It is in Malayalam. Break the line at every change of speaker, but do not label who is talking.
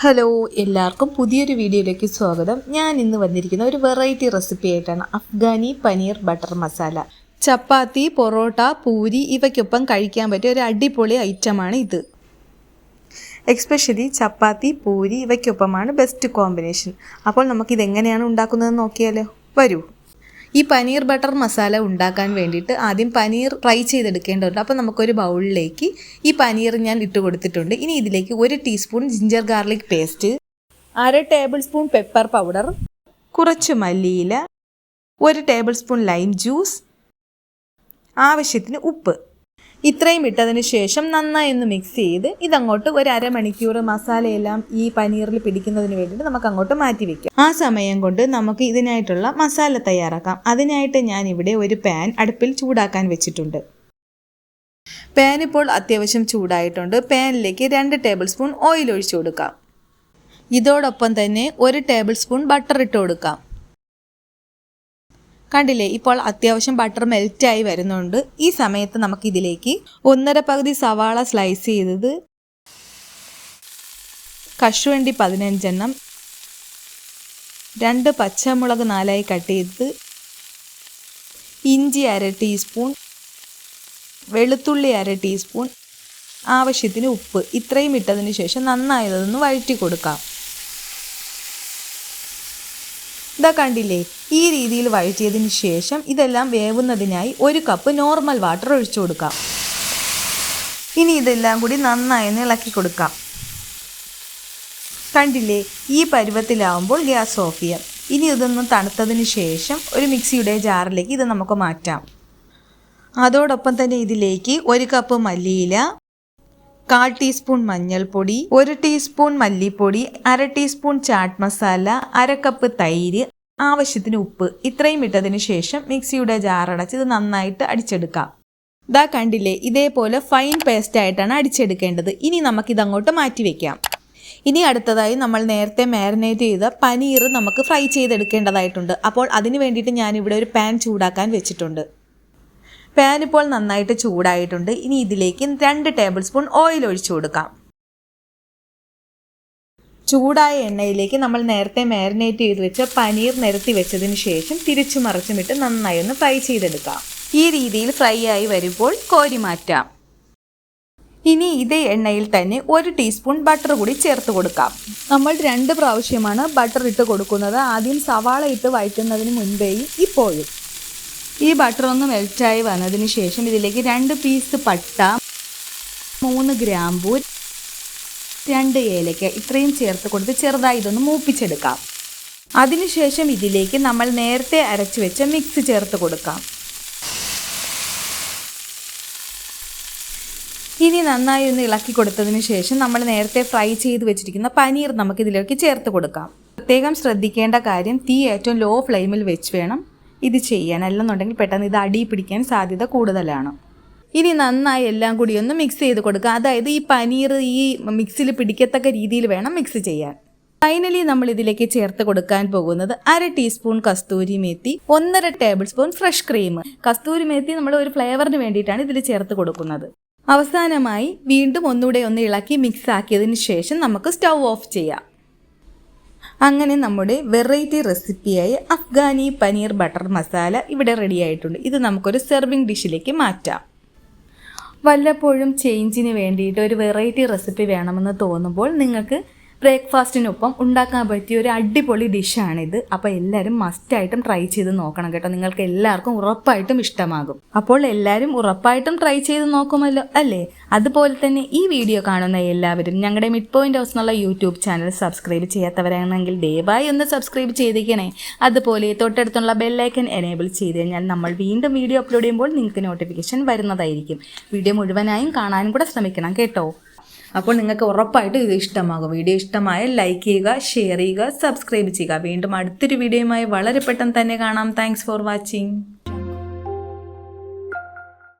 ഹലോ, എല്ലാവർക്കും പുതിയൊരു വീഡിയോയിലേക്ക് സ്വാഗതം. ഞാൻ ഇന്ന് വന്നിരിക്കുന്ന ഒരു വെറൈറ്റി റെസിപ്പി ആയിട്ടാണ്. അഫ്ഗാനി പനീർ ബട്ടർ മസാല. ചപ്പാത്തി, പൊറോട്ട, പൂരി ഇവയ്ക്കൊപ്പം കഴിക്കാൻ പറ്റിയ ഒരു അടിപൊളി ഐറ്റമാണ് ഇത്. എക്സ്പെഷ്യലി ചപ്പാത്തി, പൂരി ഇവയ്ക്കൊപ്പമാണ് ബെസ്റ്റ് കോമ്പിനേഷൻ. അപ്പോൾ നമുക്കിതെങ്ങനെയാണ് ഉണ്ടാക്കുന്നതെന്ന് നോക്കിയാലോ? വരൂ. ഈ പനീർ ബട്ടർ മസാല ഉണ്ടാക്കാൻ വേണ്ടിയിട്ട് ആദ്യം പനീർ ഫ്രൈ ചെയ്തെടുക്കേണ്ടതുണ്ട്. അപ്പോൾ നമുക്കൊരു ബൗളിലേക്ക് ഈ പനീർ ഞാൻ ഇട്ട് കൊടുത്തിട്ടുണ്ട്. ഇനി ഇതിലേക്ക് 1 teaspoon ginger garlic paste, 1/2 table spoon pepper powder, കുറച്ച് മല്ലിയില, 1 ടേബിൾ സ്പൂൺ ലൈം ജ്യൂസ്, ആവശ്യത്തിന് ഉപ്പ്, ഇത്രയും ഇട്ടതിന് ശേഷം നന്നായി ഒന്ന് മിക്സ് ചെയ്ത് ഇതങ്ങോട്ട് ഒരു അരമണിക്കൂർ മസാലയെല്ലാം ഈ പനീറിൽ പിടിക്കുന്നതിന് വേണ്ടിയിട്ട് നമുക്ക് അങ്ങോട്ട് മാറ്റി വയ്ക്കാം. ആ സമയം കൊണ്ട് നമുക്ക് ഇതിനായിട്ടുള്ള മസാല തയ്യാറാക്കാം. അതിനായിട്ട് ഞാൻ ഇവിടെ ഒരു പാൻ അടുപ്പിൽ ചൂടാക്കാൻ വെച്ചിട്ടുണ്ട്. പാൻ ഇപ്പോൾ അത്യാവശ്യം ചൂടായിട്ടുണ്ട്. പാനിലേക്ക് 2 ടേബിൾ സ്പൂൺ ഓയിൽ ഒഴിച്ചു കൊടുക്കാം. ഇതോടൊപ്പം തന്നെ 1 ടേബിൾ സ്പൂൺ ബട്ടർ ഇട്ട് കൊടുക്കാം. കണ്ടില്ലേ, ഇപ്പോൾ അത്യാവശ്യം ബട്ടർ മെൽറ്റായി വരുന്നുണ്ട്. ഈ സമയത്ത് നമുക്കിതിലേക്ക് 1.5 പകുതി സവാള സ്ലൈസ് ചെയ്തത്, കശുവണ്ടി 15 എണ്ണം, 2 പച്ചമുളക് 4ആയി കട്ട് ചെയ്തത്, ഇഞ്ചി 1/2 ടീസ്പൂൺ, വെളുത്തുള്ളി 1/2 ടീസ്പൂൺ, ആവശ്യത്തിന് ഉപ്പ്, ഇത്രയും ഇട്ടതിന് ശേഷം നന്നായി അതൊന്ന് വഴറ്റി കൊടുക്കാം. ഇതാ കണ്ടില്ലേ, ഈ രീതിയിൽ വഴറ്റിയതിന് ശേഷം ഇതെല്ലാം വേവുന്നതിനായി 1 കപ്പ് നോർമൽ വാട്ടർ ഒഴിച്ചു കൊടുക്കാം. ഇനി ഇതെല്ലാം കൂടി നന്നായി ഇളക്കി കൊടുക്കാം. കണ്ടില്ലേ, ഈ പരുവത്തിലാവുമ്പോൾ ഗ്യാസ് ഓഫ് ചെയ്യാം. ഇനി ഇതൊന്ന് തണുത്തതിന് ശേഷം ഒരു മിക്സിയുടെ ജാറിലേക്ക് ഇത് നമുക്ക് മാറ്റാം. അതോടൊപ്പം തന്നെ ഇതിലേക്ക് 1 കപ്പ് മല്ലിയില, 1/4 ടീസ്പൂൺ മഞ്ഞൾപ്പൊടി, 1 ടീസ്പൂൺ മല്ലിപ്പൊടി, 1/2 ടീസ്പൂൺ ചാട്ട് മസാല, 1/2 കപ്പ് തൈര്, ആവശ്യത്തിന് ഉപ്പ്, ഇത്രയും ഇട്ടതിന് ശേഷം മിക്സിയുടെ ജാറടച്ച് ഇത് നന്നായിട്ട് അടിച്ചെടുക്കാം. ഇതാ കണ്ടില്ലേ, ഇതേപോലെ ഫൈൻ പേസ്റ്റ് ആയിട്ടാണ് അടിച്ചെടുക്കേണ്ടത്. ഇനി നമുക്കിതങ്ങോട്ട് മാറ്റി വയ്ക്കാം. ഇനി അടുത്തതായി നമ്മൾ നേരത്തെ മാരിനേറ്റ് ചെയ്ത പനീർ നമുക്ക് ഫ്രൈ ചെയ്തെടുക്കേണ്ടതായിട്ടുണ്ട്. അപ്പോൾ അതിന് വേണ്ടിയിട്ട് ഞാനിവിടെ ഒരു പാൻ ചൂടാക്കാൻ വെച്ചിട്ടുണ്ട്. പാൻ ഇപ്പോൾ നന്നായിട്ട് ചൂടായിട്ടുണ്ട്. ഇനി ഇതിലേക്ക് 2 ടേബിൾ സ്പൂൺ ഓയിൽ ഒഴിച്ചു കൊടുക്കാം. ചൂടായ എണ്ണയിലേക്ക് നമ്മൾ നേരത്തെ മാരിനേറ്റ് ചെയ്ത് വെച്ച പനീർ നിരത്തി വെച്ചതിന് ശേഷം തിരിച്ചു മറിച്ചുമിട്ട് നന്നായി ഒന്ന് ഫ്രൈ ചെയ്തെടുക്കാം. ഈ രീതിയിൽ ഫ്രൈ ആയി വരുമ്പോൾ കോരി മാറ്റാം. ഇനി ഇതേ എണ്ണയിൽ തന്നെ 1 ടീസ്പൂൺ ബട്ടർ കൂടി ചേർത്ത് കൊടുക്കാം. നമ്മൾ 2 പ്രാവശ്യമാണ് ബട്ടർ ഇട്ട് കൊടുക്കുന്നത്. ആദ്യം സവാള ഇട്ട് വഴറ്റുന്നതിന് മുൻപേയും ഇപ്പോഴും. ഈ ബട്ടർ ഒന്ന് മെൽറ്റായി വന്നതിന് ശേഷം ഇതിലേക്ക് 2 പീസ് പട്ട, 3 ഗ്രാമ്പൂ, 2 ഏലക്ക ഇത്രയും ചേർത്ത് കൊടുത്ത് ചെറുതായി ഇതൊന്ന് മൂപ്പിച്ചെടുക്കാം. അതിനുശേഷം ഇതിലേക്ക് നമ്മൾ നേരത്തെ അരച്ചു വെച്ച മിക്സ് ചേർത്ത് കൊടുക്കാം. ഇനി നന്നായി ഒന്ന് ഇളക്കി കൊടുത്തതിന് ശേഷം നമ്മൾ നേരത്തെ ഫ്രൈ ചെയ്ത് വെച്ചിരിക്കുന്ന പനീർ നമുക്കിതിലേക്ക് ചേർത്ത് കൊടുക്കാം. പ്രത്യേകം ശ്രദ്ധിക്കേണ്ട കാര്യം, തീ ഏറ്റവും ലോ ഫ്ലെയിമിൽ വെച്ച് വേണം ഇത് ചെയ്യാൻ, അല്ലെന്നുണ്ടെങ്കിൽ പെട്ടെന്ന് ഇത് അടി പിടിക്കാൻ സാധ്യത കൂടുതലാണ്. ഇനി നന്നായി എല്ലാം കൂടി ഒന്ന് മിക്സ് ചെയ്ത് കൊടുക്കുക. അതായത് ഈ പനീർ ഈ മിക്സിൽ പിടിക്കത്തക്ക രീതിയിൽ വേണം മിക്സ് ചെയ്യാൻ. ഫൈനലി നമ്മൾ ഇതിലേക്ക് ചേർത്ത് കൊടുക്കാൻ പോകുന്നത് 1/2 teaspoon kasuri methi, 1.5 tablespoon fresh cream. Kasuri methi നമ്മൾ ഒരു ഫ്ലേവറിന് വേണ്ടിയിട്ടാണ് ഇതിൽ ചേർത്ത് കൊടുക്കുന്നത്. അവസാനമായി വീണ്ടും ഒന്നുകൂടെ ഒന്ന് ഇളക്കി മിക്സ് ആക്കിയതിന് ശേഷം നമുക്ക് സ്റ്റൗ ഓഫ് ചെയ്യാം. അങ്ങനെ നമ്മുടെ വെറൈറ്റി റെസിപ്പിയായ അഫ്ഗാനി പനീർ ബട്ടർ മസാല ഇവിടെ റെഡി ആയിട്ടുണ്ട്. ഇത് നമുക്കൊരു സെർവിങ് ഡിഷിലേക്ക് മാറ്റാം. വല്ലപ്പോഴും ചേഞ്ചിന് വേണ്ടിയിട്ട് ഒരു വെറൈറ്റി റെസിപ്പി വേണമെന്ന് തോന്നുമ്പോൾ നിങ്ങൾക്ക് ബ്രേക്ക്ഫാസ്റ്റിനൊപ്പം ഉണ്ടാക്കാൻ പറ്റിയ ഒരു അടിപൊളി ഡിഷാണിത്. അപ്പോൾ എല്ലാവരും മസ്റ്റായിട്ടും ട്രൈ ചെയ്ത് നോക്കണം കേട്ടോ. നിങ്ങൾക്ക് എല്ലാവർക്കും ഉറപ്പായിട്ടും ഇഷ്ടമാകും. അപ്പോൾ എല്ലാവരും ഉറപ്പായിട്ടും ട്രൈ ചെയ്ത് നോക്കുമല്ലോ അല്ലേ? അതുപോലെ തന്നെ ഈ വീഡിയോ കാണുന്ന എല്ലാവരും ഞങ്ങളുടെ മിഡ് പോയിന്റ് ഹൗസ് എന്നുള്ള യൂട്യൂബ് ചാനൽ സബ്സ്ക്രൈബ് ചെയ്യാത്തവരാണെങ്കിൽ ദയവായി ഒന്ന് സബ്സ്ക്രൈബ് ചെയ്തിരിക്കണേ. അതുപോലെ തൊട്ടടുത്തുള്ള ബെല്ലൈക്കൻ എനേബിൾ ചെയ്ത് കഴിഞ്ഞാൽ നമ്മൾ വീണ്ടും വീഡിയോ അപ്ലോഡ് ചെയ്യുമ്പോൾ നിങ്ങൾക്ക് നോട്ടിഫിക്കേഷൻ വരുന്നതായിരിക്കും. വീഡിയോ മുഴുവനായും കാണാനും കൂടെ ശ്രമിക്കണം കേട്ടോ. അപ്പോൾ നിങ്ങൾക്ക് ഉറപ്പായിട്ടും ഇത് ഇഷ്ടമാകും. വീഡിയോ ഇഷ്ടമായാൽ ലൈക്ക് ചെയ്യുക, ഷെയർ ചെയ്യുക, സബ്സ്ക്രൈബ് ചെയ്യുക. വീണ്ടും അടുത്തൊരു വീഡിയോയുമായി വളരെ പെട്ടെന്ന് തന്നെ കാണാം. Thanks for watching.